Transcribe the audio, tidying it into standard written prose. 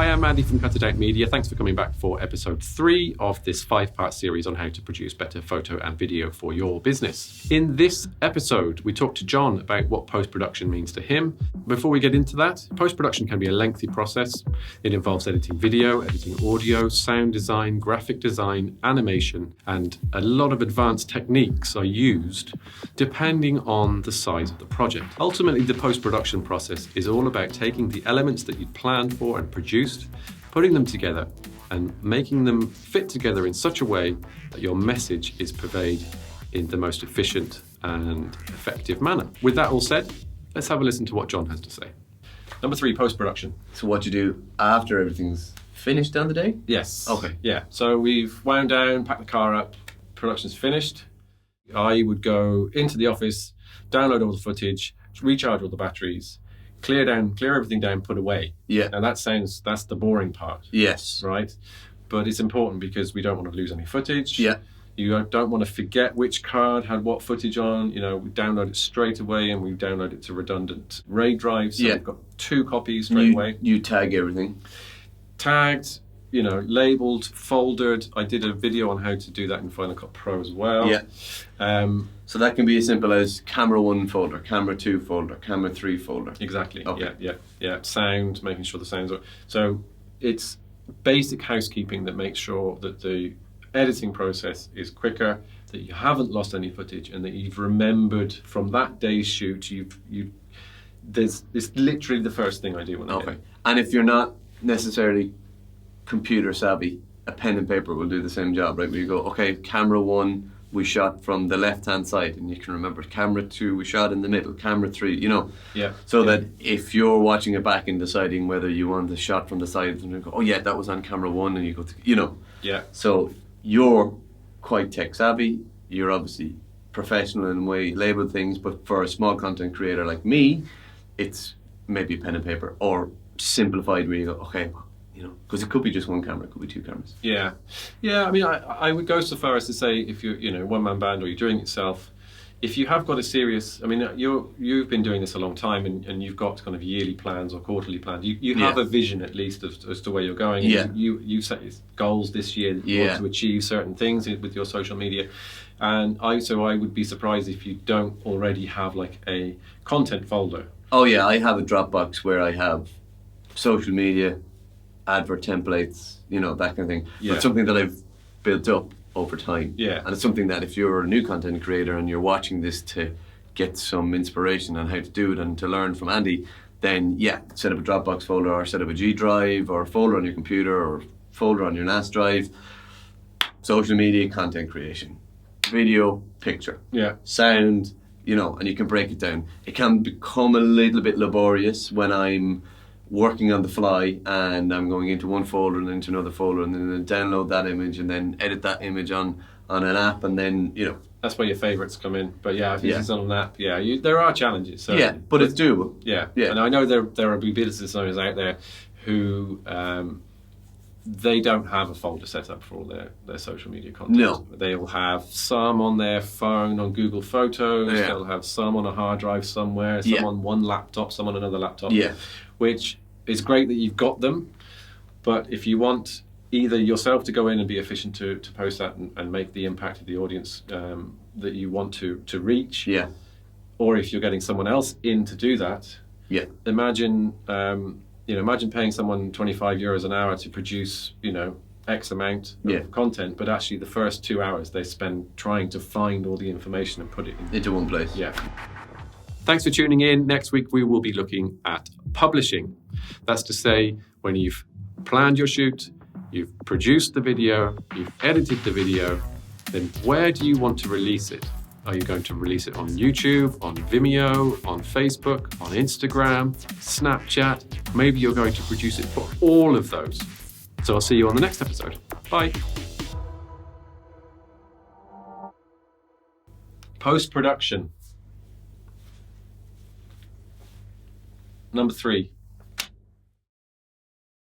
Hi, I'm Andy from Cut It Out Media. Thanks for coming back for episode 3 of this 5-part series on how to produce better photo and video for your business. In this episode, we talked to John about what post-production means to him. Before we get into that, post-production can be a lengthy process. It involves editing video, editing audio, sound design, graphic design, animation, and a lot of advanced techniques are used depending on the size of the project. Ultimately, the post-production process is all about taking the elements that you'd planned for and produced, putting them together and making them fit together in such a way that your message is conveyed in the most efficient and effective manner. With that all said, let's have a listen to what John has to say. Number 3, post-production. So what you do after everything's finished on the day? Yes. Okay. Yeah. So we've wound down, packed the car up, production's finished. I would go into the office, download all the footage, recharge all the batteries, clear everything down, put away. Yeah. And that's the boring part. Yes. Right? But it's important because we don't want to lose any footage. Yeah. You don't want to forget which card had what footage on. You know, we download it straight away and we download it to redundant RAID drives. So we've got 2 copies straight away. You tag everything. Tagged, labeled, foldered. I did a video on how to do that in Final Cut Pro as well. Yeah. So that can be as simple as camera 1 folder, camera 2 folder, camera 3 folder. Exactly. Okay. Yeah. Sound, making sure the sounds are. So it's basic housekeeping that makes sure that the editing process is quicker, that you haven't lost any footage, and that you've remembered from that day's shoot. It's literally the first thing I do when I edit. And if you're not necessarily computer savvy, a pen and paper will do the same job, right? Where you go, okay, camera 1 we shot from the left hand side, and you can remember camera 2 we shot in the middle, camera 3, so that if you're watching it back and deciding whether you want the shot from the side, and you go, oh yeah, that was on camera 1, and you go to, so you're quite tech savvy, you're obviously professional in the way you label things, but for a small content creator like me, it's maybe pen and paper or simplified where you go, okay, because it could be just 1 camera, it could be 2 cameras. Yeah. I mean, I would go so far as to say, if you're one-man band or you're doing it yourself, if you have got a serious, I mean, you've been doing this a long time, and you've got kind of yearly plans or quarterly plans. You have a vision at least as to where you're going. Yeah. You set goals this year that you want to achieve certain things with your social media, and I would be surprised if you don't already have like a content folder. Oh yeah, I have a Dropbox where I have social media, advert templates, that kind of thing. Yeah. But something that I've built up over time. Yeah. And it's something that if you're a new content creator and you're watching this to get some inspiration on how to do it and to learn from Andy, then set up a Dropbox folder or set up a G drive or a folder on your computer or folder on your NAS drive. Social media, content creation, video, picture, sound, and you can break it down. It can become a little bit laborious when I'm working on the fly and I'm going into one folder and into another folder and then download that image and then edit that image on an app, and then that's where your favorites come in. But if it's on an app, there are challenges. So, but it's doable. Yeah. And I know there are business owners out there who they don't have a folder set up for all their social media content. No. They will have some on their phone, on Google Photos. Yeah. They'll have some on a hard drive somewhere, some on one laptop, some on another laptop. Yeah. Which is great that you've got them, but if you want either yourself to go in and be efficient to post that and make the impact of the audience that you want to reach, or if you're getting someone else in to do that, imagine paying someone €25 an hour to produce X amount of content, but actually the first 2 hours they spend trying to find all the information and put it into one place. Thanks for tuning in. Next week we will be looking at publishing. That's to say, when you've planned your shoot, you've produced the video, you've edited the video, then where do you want to release it? Are you going to release it on YouTube, on Vimeo, on Facebook, on Instagram, Snapchat? Maybe you're going to produce it for all of those. So I'll see you on the next episode. Bye. Post-production. Number 3.